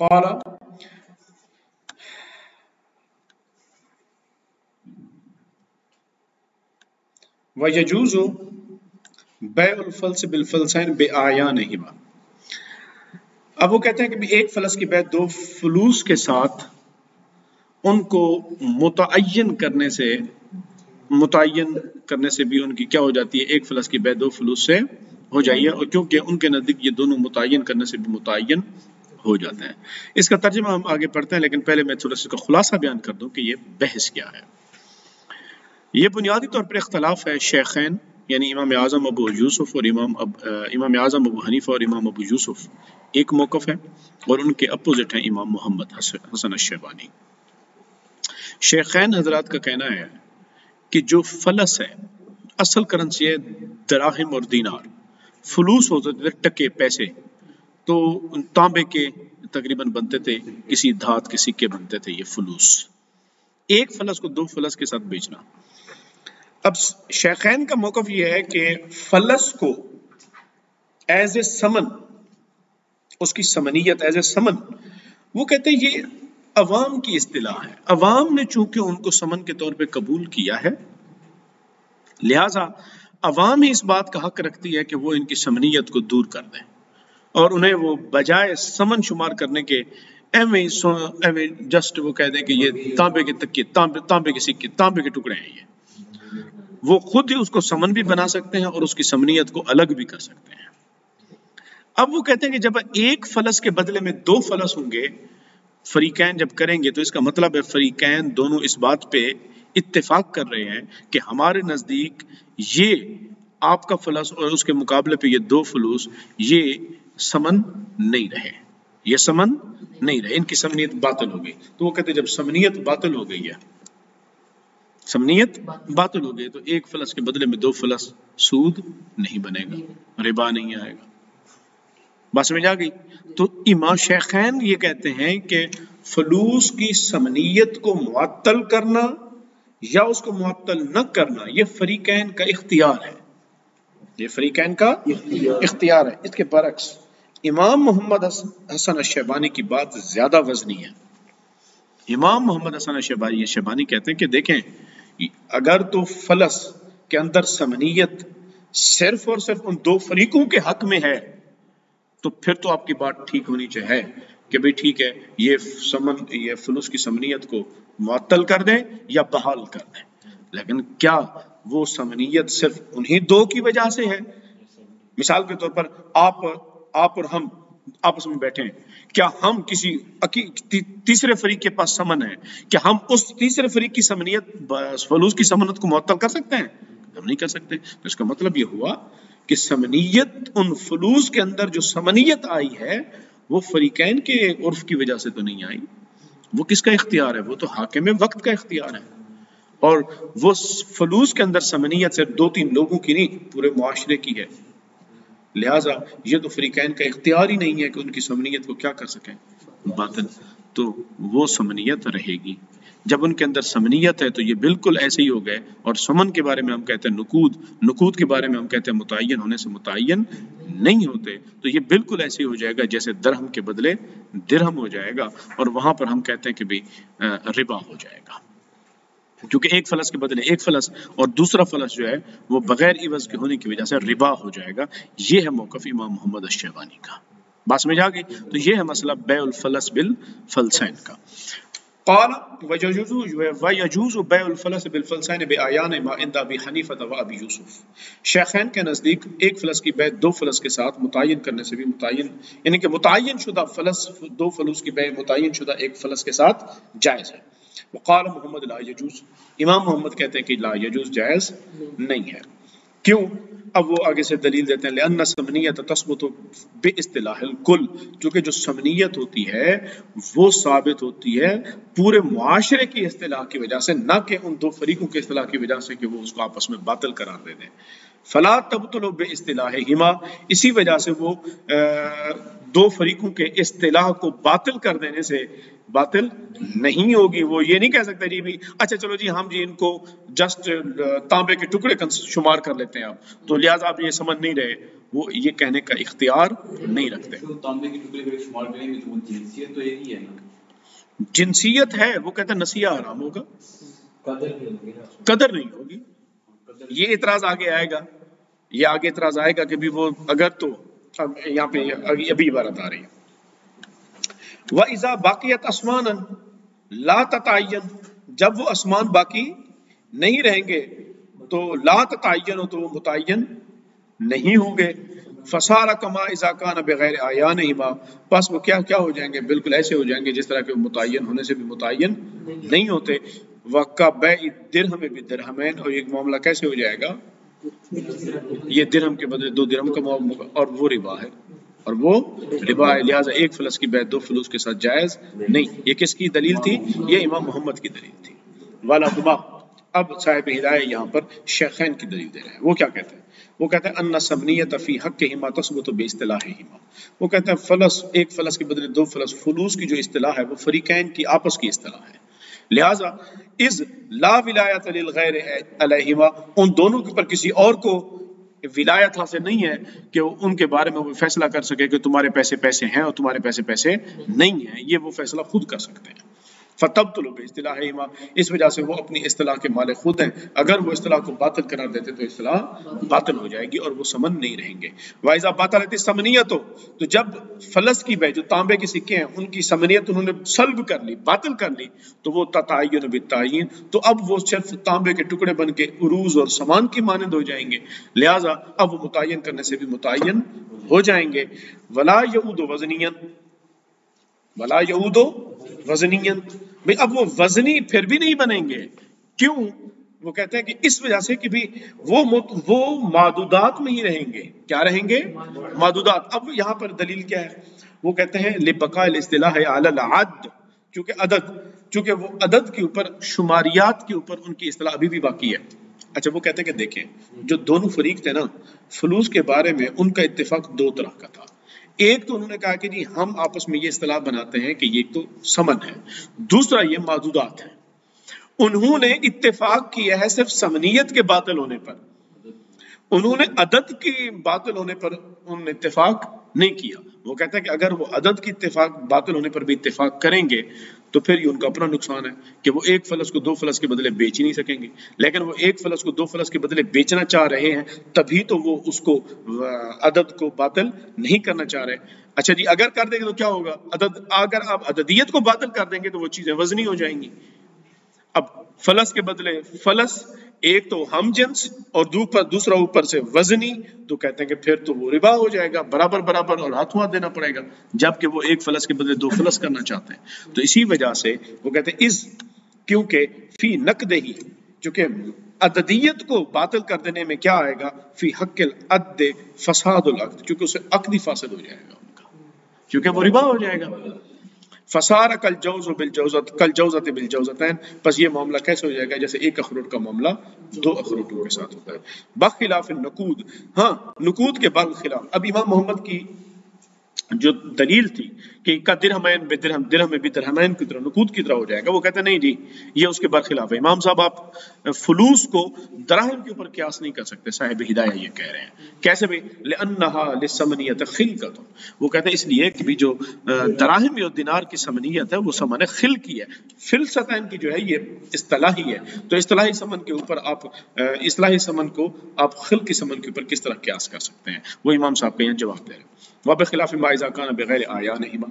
قال وَيَجُوزُ بَيْعُ الْفَلْسِ بِالْفَلْسَيْنِ بِأَعْيَانِهِمَا. اب وہ کہتے ہیں کہ ایک فلس کی بیع دو فلوس کے ساتھ ان کو متعین کرنے سے بھی ان کی کیا ہو جاتی ہے، ایک فلس کی بیع دو فلوس سے ہو جائیے، اور کیونکہ ان کے نزدیک یہ دونوں متعین کرنے سے بھی متعین ہو جاتے ہیں. اس کا ترجمہ ہم آگے پڑھتے ہیں، لیکن پہلے میں تھوڑا سا خلاصہ بیان کر دوں کہ یہ بحث کیا ہے. یہ بنیادی طور پر اختلاف ہے شیخین یعنی امام اعظم ابو یوسف اور امام اعظم ابو حنیفہ اور امام ابو یوسف ایک موقف ہے، اور ان کے اپوزٹ ہیں امام محمد حسن الشیبانی. شیخین حضرات کا کہنا ہے کہ جو فلس ہے، اصل کرنسی ہے دراہم اور دینار، فلوس ہوتے تھے ٹکے پیسے، تو تانبے کے تقریباً بنتے تھے، کسی دھات کے سکے بنتے تھے. یہ فلوس، ایک فلس کو دو فلس کے ساتھ بیچنا. اب شیخین کا موقف یہ ہے کہ فلس کو ایز اے سمن، اس کی سمنیت ایز اے سمن، وہ کہتے ہیں یہ عوام کی اصطلاح ہے. عوام نے چونکہ ان کو سمن کے طور پہ قبول کیا ہے، لہٰذا عوام ہی اس بات کا حق رکھتی ہے کہ وہ ان کی سمنیت کو دور کر دیں، اور انہیں وہ بجائے سمن شمار کرنے کے جسٹ وہ کہہ دیں کہ یہ تانبے کے تکے، تانبے کے سکے، تانبے کے ٹکڑے ہیں. یہ وہ خود ہی اس کو سمن بھی بنا سکتے ہیں اور اس کی سمنیت کو الگ بھی کر سکتے ہیں. اب وہ کہتے ہیں کہ جب ایک فلس کے بدلے میں دو فلس ہوں گے، فریقین جب کریں گے، تو اس کا مطلب ہے فریقین دونوں اس بات پہ اتفاق کر رہے ہیں کہ ہمارے نزدیک یہ آپ کا فلس اور اس کے مقابلے پہ یہ دو فلوس یہ سمن نہیں رہے، یہ سمن نہیں رہے، ان کی سمنیت باطل ہو گئی. تو وہ کہتے ہیں جب سمنیت باطل ہو گئی ہے، سمنیت باطل ہو گئی، تو ایک فلس کے بدلے میں دو فلس سود نہیں بنے گا، ربا نہیں آئے گا. بات سمجھ آ گئی؟ تو امام شیخین یہ کہتے ہیں کہ فلوس کی سمنیت کو معطل کرنا یا اس کو معطل نہ کرنا یہ فریقین کا اختیار ہے، یہ فریقین کا اختیار ہے. اس کے برعکس امام محمد حسن الشیبانی کی بات زیادہ وزنی ہے. امام محمد حسن الشیبانی کہتے ہیں کہ دیکھیں، اگر تو فلس کے اندر سمنیت صرف اور صرف ان دو فریقوں کے حق میں ہے تو پھر تو آپ کی بات ٹھیک ہونی چاہیے کہ بھئی ٹھیک ہے، یہ فلس کی سمنیت کو معطل کر دیں یا بحال کر دیں. لیکن کیا وہ سمنیت صرف انہی دو کی وجہ سے ہے؟ مثال کے طور پر آپ اور ہم آپس میں بیٹھے ہیں، کیا ہم کسی تیسرے فریق کے پاس سمن ہے، کیا ہم اس تیسرے فریق کی سمنیت فلوس کی سمنیت کو معطل کر سکتے ہیں؟ ہم نہیں کر سکتے. تو اس کا مطلب یہ ہوا کہ سمنیت ان فلوس کے اندر جو سمنیت آئی ہے وہ فریقین کے عرف کی وجہ سے تو نہیں آئی. وہ کس کا اختیار ہے؟ وہ تو حاکم وقت کا اختیار ہے. اور وہ فلوس کے اندر سمنیت صرف دو تین لوگوں کی نہیں، پورے معاشرے کی ہے. لہٰذا یہ تو فریقین کا اختیار ہی نہیں ہے کہ ان کی سمنیت کو کیا کر سکیں، باطل. تو وہ سمنیت رہے گی. جب ان کے اندر سمنیت ہے تو یہ بالکل ایسے ہی ہو گئے. اور سمن کے بارے میں ہم کہتے ہیں نقود کے بارے میں ہم کہتے ہیں متعین ہونے سے متعین نہیں ہوتے. تو یہ بالکل ایسے ہی ہو جائے گا جیسے درہم کے بدلے درہم ہو جائے گا، اور وہاں پر ہم کہتے ہیں کہ بھی ربا ہو جائے گا، کیونکہ ایک فلس کے بدلے ایک فلس اور دوسرا فلس جو ہے وہ بغیر عوض کے ہونے کی وجہ سے ربا ہو جائے گا. یہ ہے موقف امام محمد الشیبانی کا. بات سمجھ آ گئی؟ تو یہ ہے مسئلہ بیع الفلس بالفلسین کا. قال وَيَجُوزُ بَيْعُ الْفَلَسِ بِالْفَلْسَيْنِ بِأَعْيَانِهِمَا عِنْدَ أَبِي حَنِيفَةَ وَأَبِي یوسف. شیخین کے نزدیک ایک فلس کی بیع دو فلس کے ساتھ متعین کرنے سے بھی یعنی کہ متعین شدہ فلس، دو فلوس کی بیع متعین شدہ ایک فلس کے ساتھ جائز ہے. وقال محمد لا یجوز. امام محمد کہتے ہیں کہ لا یجوز، جائز نہیں ہے. کیوں؟ اب وہ آگے سے دلیل دیتے ہیں لأن سمنیت تثبت باصطلاح الکل، کیونکہ جو سمنیت ہوتی ہے وہ ثابت ہوتی ہے پورے معاشرے کی اصطلاح کی وجہ سے، نہ کہ ان دو فریقوں کی اصطلاح کی وجہ سے کہ وہ اس کو آپس میں باطل قرار دے دیں. فلا تبطل باصطلاحہما، اسی وجہ سے وہ دو فریقوں کے اصطلاح کو باطل کر دینے سے باطل نہیں ہوگی. وہ یہ نہیں کہہ سکتے جی بھی اچھا چلو جی ہم جی ان کو جسٹ تانبے کے ٹکڑے شمار کر لیتے ہیں آپ تو لہٰذا آپ یہ سمجھ نہیں رہے. وہ یہ کہنے کا اختیار نہیں رکھتے. تانبے کے ٹکڑے اگر شمار کریں گے تو وہ جنسیت تو ایک ہی ہے نا. جنسیت ہے وہ کہتے ہیں نسیہ حرام ہوگا, قدر نہیں ہوگی. یہ اعتراض آگے آئے گا, یہ آگے اعتراض آئے گا کہ بھی وہ اگر تو اب یہاں پہ ابھی عبارت آ رہی ہے وَإِذَا بَقِيَتْ أَسْمَانًا لَا تَتَعَيَّنُ, جب وہ اسمان باقی نہیں رہیں گے تو لا تتعین تو وہ متعین نہیں ہوں گے. فَصَارَ كَمَا إِذَا كَانَ بِغَيْرِ أَعْيَانِهِمَا, پس وہ کیا ہو جائیں گے, بالکل ایسے ہو جائیں گے جس طرح کہ وہ متعین ہونے سے بھی متعین نہیں ہوتے. وَكَبَيْعِ الدِّرْهَمِ بِالدِّرْهَمَيْنِ, اور ایک معاملہ کیسے ہو جائے گا, یہ درہم کے بدلے 2 درہم کا معاملہ ہوگا, اور وہ ربا ہے, اور وہ ربا ہے. لہٰذا ایک فلس کی بیع 2 فلوس کے ساتھ جائز نہیں. یہ کس کی دلیل تھی, یہ امام محمد کی دلیل تھی. والا دما, اب صاحب ہدایہ یہاں پر شیخین کی دلیل دے رہے ہیں. وہ کیا کہتے ہیں, وہ کہتے ہیں ان سمنیت فی حقہما تثبت باصطلاحہما. وہ کہتے ہیں فلس, ایک فلس کے بدلے 2 فلس, فلوس کی جو اصطلاح ہے وہ فریقین کی آپس کی اصطلاح ہے. لہٰذا از لا ولایت للغیر علیہما, ان دونوں کے اوپر کسی اور کو ولایت حاصل نہیں ہے کہ ان کے بارے میں وہ فیصلہ کر سکے کہ تمہارے پیسے ہیں اور تمہارے پیسے نہیں ہیں. یہ وہ فیصلہ خود کر سکتے ہیں. فتبطل باصطلاحہما, اس وجہ سے وہ اپنی اصطلاح کے مالک خود ہیں. اگر وہ اصطلاح کو باطل قرار دیتے تو اصطلاح باطل ہو جائے گی اور وہ سمن نہیں رہیں گے. وَإِذَا بَطَلَتِ الثَّمَنِيَّةُ, تو جب فلس کی بیع جو تانبے کے سکے ہیں ان کی ثمنیت انہوں نے سلب کر لی, باطل کر لی, تو وہ تتعین بالتعیین, تو اب وہ صرف تانبے کے ٹکڑے بن کے عروض اور سامان کی مانند ہو جائیں گے. لہٰذا اب وہ متعین کرنے سے بھی متعین ہو جائیں گے. ولا یعود وزنیاً, ولا یعود وزنیاً, بھئی اب وہ وزنی پھر بھی نہیں بنیں گے. کیوں؟ وہ کہتے ہیں کہ اس وجہ سے کہ بھی وہ معدودات میں ہی رہیں گے. کیا رہیں گے؟ معدودات. اب یہاں پر دلیل کیا ہے, وہ کہتے ہیں لبقاء الاصطلاح علی العد, چونکہ وہ عدد کے اوپر, شماریات کے اوپر ان کی اصطلاح ابھی بھی باقی ہے. اچھا, وہ کہتے ہیں کہ دیکھیں جو دونوں فریق تھے نا فلوس کے بارے میں, ان کا اتفاق 2 طرح کا تھا. ایک تو انہوں نے کہا کہ جی ہم آپس میں یہ اصطلاح بناتے ہیں کہ یہ تو سمن ہے, دوسرا یہ معدودات ہے. انہوں نے اتفاق کیا ہے صرف سمنیت کے باطل ہونے پر, انہوں نے عدد کی باطل ہونے پر انہوں نے اتفاق نہیں کیا. وہ کہتا ہے کہ اگر وہ عدد کی اتفاق باطل ہونے پر بھی اتفاق کریں گے تو پھر یہ ان کا اپنا نقصان ہے کہ وہ ایک فلس کو 2 فلس کے بدلے بیچ ہی نہیں سکیں گے. لیکن وہ ایک فلس کو 2 فلس کے بدلے بیچنا چاہ رہے ہیں, تبھی تو وہ اس کو عدد کو باطل نہیں کرنا چاہ رہے. اچھا جی, اگر کر دیں گے تو کیا ہوگا, اگر آپ عددیت کو باطل کر دیں گے تو وہ چیزیں وزنی ہو جائیں گی. اب فلس کے بدلے فلس, ایک تو ہم جنس اور دوسرا اوپر سے وزنی, تو کہتے ہیں کہ پھر تو وہ ربا ہو جائے گا, برابر اور ہاتھوں ہاتھ دینا پڑے گا, جبکہ وہ ایک فلس کے بدلے 2 فلس کرنا چاہتے ہیں. تو اسی وجہ سے وہ کہتے ہیں کیونکہ فی نقدہ, چونکہ عددیت کو باطل کر دینے میں کیا آئے گا, فی حق العد فساد العقد, کیونکہ اسے عقدی فاسد ہو جائے گا ان کا, کیونکہ وہ ربا ہو جائے گا. فصار کالجوز بالجوزۃ بالجوزتین, پس یہ معاملہ کیسے ہو جائے گا جیسے 1 اخروٹ کا معاملہ 2 اخروٹوں کے ساتھ ہوتا ہے. بخلاف النقود, ہاں نقود کے برخلاف. اب امام محمد کی جو دلیل تھی کہ کا درہمین بدرہم, درہم میں بھی درہمین کی طرح نقود کی طرح ہو جائے گا, وہ کہتے ہیں نہیں جی یہ اس کے برخلاف ہے. امام صاحب آپ فلوس کو دراہم کے اوپر قیاس نہیں کر سکتے. صاحب ہدایہ یہ کہہ رہے ہیں کیسے بھئی, لأنها للثمنیۃ خلقۃ, وہ کہتے ہیں اس لیے کہ بھی جو دراہم اور دینار کی ثمنیت ہے وہ ثمن خل کی ہے. فلسطین کی جو ہے یہ اصطلاحی ہے, تو اصطلاحی ثمن کے اوپر آپ اصطلاحی ثمن کو آپ خل کی ثمن کے اوپر کس طرح قیاس کر سکتے ہیں. وہ امام صاحب کا یہ جواب دے رہے ہیں. وبخلاف ما اذا كان بغیر اعیانہما,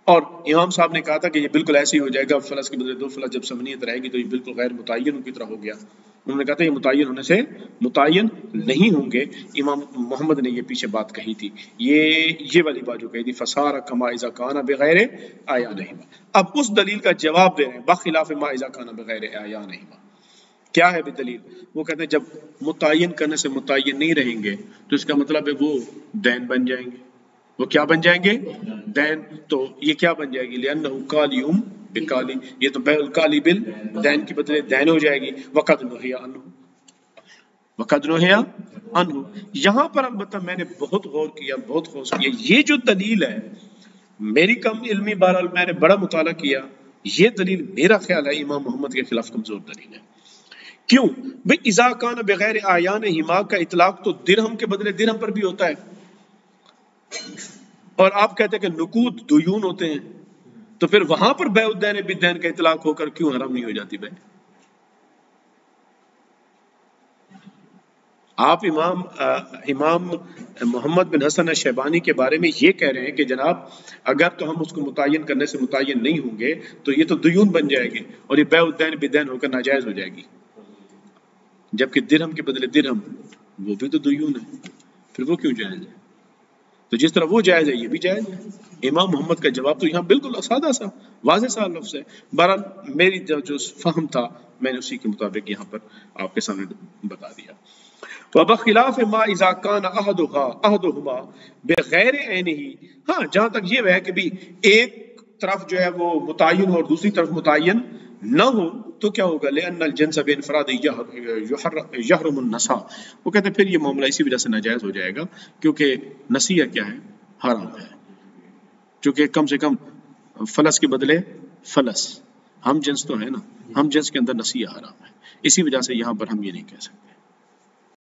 اور امام صاحب نے کہا تھا کہ یہ بالکل ایسے ہی ہو جائے گا, فلس کے بدلے 2 فلس جب ثمنیت رہے گی تو یہ بالکل غیر متعین کی طرح ہو گیا. انہوں نے کہا تھا یہ متعین ہونے سے متعین نہیں ہوں گے. امام محمد نے یہ پیچھے بات کہی تھی, یہ والی بات جو کہی تھی فصار کما اذا كان بغیر اعیانہما. اب اس دلیل کا جواب دے رہے ہیں بخلاف ما اذا كان بغیر اعیانہما. کیا ہے بھی دلیل؟ وہ کہتے ہیں جب متعین کرنے سے متعین نہیں رہیں گے تو اس کا مطلب ہے وہ دین بن جائیں گے. وہ کیا بن جائیں گے؟ دین. تو یہ کیا بن جائے گی؟ لأنه کالیوم بکالی, یہ تو بیع الکالی بالدین کی بدلے دین ہو جائے گی. وقد نہی عنہ. یہاں پر البتہ میں نے بہت غور کیا, یہ جو دلیل ہے میری کم علمی، بہرحال میں نے بڑا مطالعہ کیا، یہ دلیل میرا خیال ہے امام محمد کے خلاف کمزور دلیل ہے۔ کیوں بھئی اذا کان بغیر آیان ہما کا اطلاق تو درہم کے بدلے درہم پر بھی ہوتا ہے، اور آپ کہتے ہیں کہ نقود دیون ہوتے ہیں، تو پھر وہاں پر بیع الدین بالدین کا اطلاق ہو کر کیوں حرام نہیں ہو جاتی بیع؟ آپ امام محمد بن حسن الشیبانی کے بارے میں یہ کہہ رہے ہیں کہ جناب اگر تو ہم اس کو متعین کرنے سے متعین نہیں ہوں گے تو یہ تو دیون بن جائے گے اور یہ بیع الدین بالدین ہو کر ناجائز ہو جائے گی، جبکہ درہم کے بدلے درہم وہ بھی تو دیون ہے، پھر وہ کیوں جائز ہے؟ تو جس طرح وہ جائز ہے یہ بھی جائز ہے۔ امام محمد کا جواب تو یہاں بالکل سادہ سا واضح سا لفظ ہے۔ بہرحال میری جو فہم تھا میں نے اسی کے مطابق یہاں پر آپ کے سامنے بتا دیا۔ وبخلاف ما اذا كان احدهما بغیر عینه، ہاں جہاں تک یہ ہے کہ بھی ایک طرف جو ہے وہ متعین ہو اور دوسری طرف متعین نہ ہو تو کیا ہوگا؟ لأن الجنس بانفراد یحرم النساء، وہ کہتے ہیں پھر یہ معاملہ اسی وجہ سے ناجائز ہو جائے گا کیونکہ نسیہ کیا ہے؟ حرام ہے، چونکہ کم سے کم فلس کے بدلے فلس، ہم جنس تو ہے نا، ہم جنس کے اندر نسیہ حرام ہے، اسی وجہ سے یہاں پر ہم یہ نہیں کہہ سکتے۔